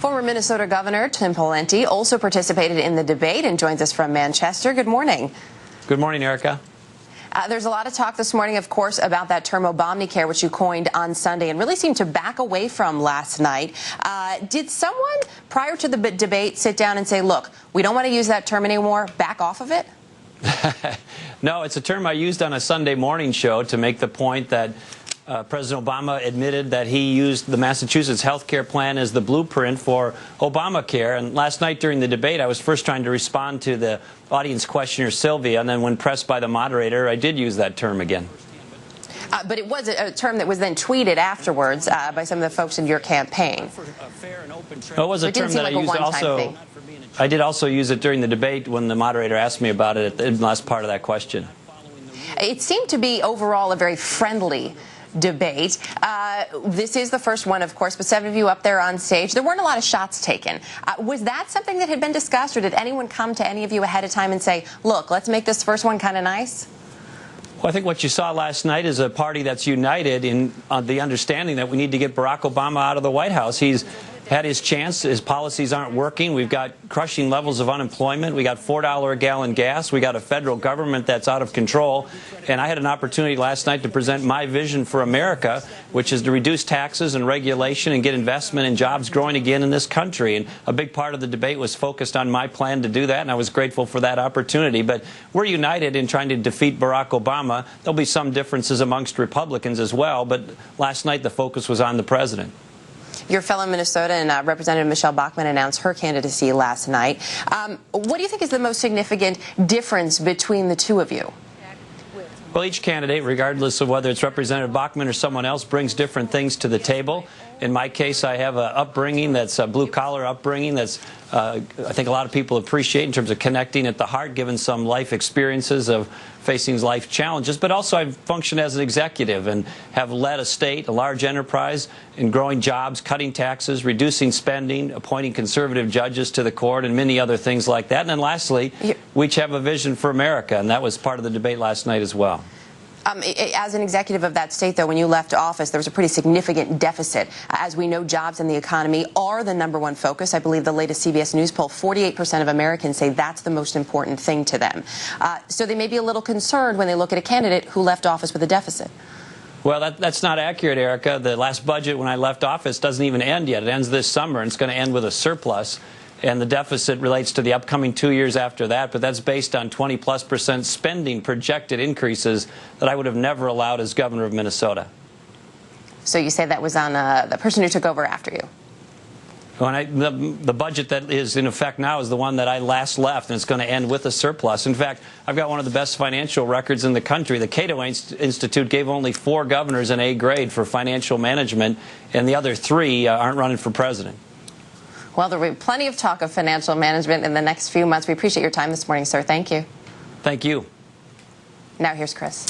Former Minnesota Governor Tim Pawlenty also participated in the debate and joins us from Manchester. Good morning. Good morning, Erica. There's a lot of talk this morning, of course, about that term Obamacare, which you coined on Sunday and really seemed to back away from last night. Did someone prior to the debate sit down and say, look, we don't want to use that term anymore, back off of it? No, it's a term I used on a Sunday morning show to make the point that President Obama admitted that he used the Massachusetts health care plan as the blueprint for Obamacare. And last night during the debate, I was first trying to respond to the audience questioner, Sylvia, and then when pressed by the moderator, I did use that term again. But it was a term that was then tweeted afterwards by some of the folks in your campaign. It was a term that I used also. I did also use it during the debate when the moderator asked me about it in the last part of that question. It seemed to be overall a very friendly debate. This is the first one, of course, but 7 of you up there on stage. There weren't a lot of shots taken. Was that something that had been discussed, or did anyone come to any of you ahead of time and say, look, let's make this first one kind of nice? Well, I think what you saw last night is a party that's united in the understanding that we need to get Barack Obama out of the White House. He's had his chance. His policies aren't working. We've got crushing levels of unemployment. We got $4 a gallon gas. We got a federal government that's out of control. And I had an opportunity last night to present my vision for America, which is to reduce taxes and regulation and get investment and jobs growing again in this country. And a big part of the debate was focused on my plan to do that, and I was grateful for that opportunity. But we're united in trying to defeat Barack Obama. There'll be some differences amongst Republicans as well, but last night the focus was on the president. Your fellow Minnesota and Representative Michelle Bachmann announced her candidacy last night. What do you think is the most significant difference between the two of you? Well, each candidate, regardless of whether it's Representative Bachmann or someone else, brings different things to the table. In my case, I have an upbringing that's a blue-collar upbringing that's I think a lot of people appreciate in terms of connecting at the heart, given some life experiences of facing life challenges. But also I've functioned as an executive and have led a state, a large enterprise, in growing jobs, cutting taxes, reducing spending, appointing conservative judges to the court, and many other things like that. And then lastly, we each have a vision for America, and that was part of the debate last night as well. As an executive of that state, though, when you left office, there was a pretty significant deficit. As we know, jobs and the economy are the #1 focus. I believe the latest CBS News poll, 48% of Americans say that's the most important thing to them. So they may be a little concerned when they look at a candidate who left office with a deficit. Well, that's not accurate, Erica. The last budget when I left office doesn't even end yet. It ends this summer, and it's going to end with a surplus. And the deficit relates to the upcoming 2 years after that, but that's based on 20+% spending projected increases that I would have never allowed as governor of Minnesota. So you say that was on the person who took over after you? The budget that is in effect now is the one that I last left, and it's going to end with a surplus. In fact, I've got one of the best financial records in the country. The Cato Institute gave only 4 governors an A grade for financial management, and the other 3 aren't running for president. Well, there will be plenty of talk of financial management in the next few months. We appreciate your time this morning, sir. Thank you. Thank you. Now here's Chris.